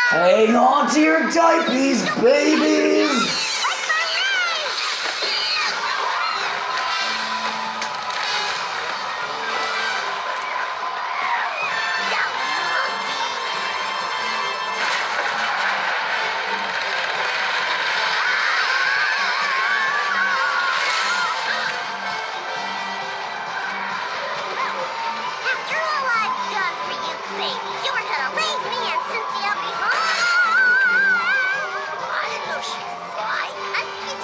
Hang on to your diapers, babies!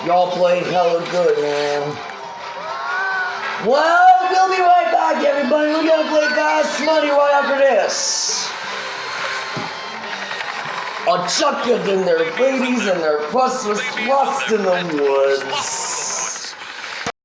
Y'all played hella good, man. Well, we'll be right back, everybody. We're gonna play Fast Money right after this. A chucked in their babies and their plus was lost in the woods.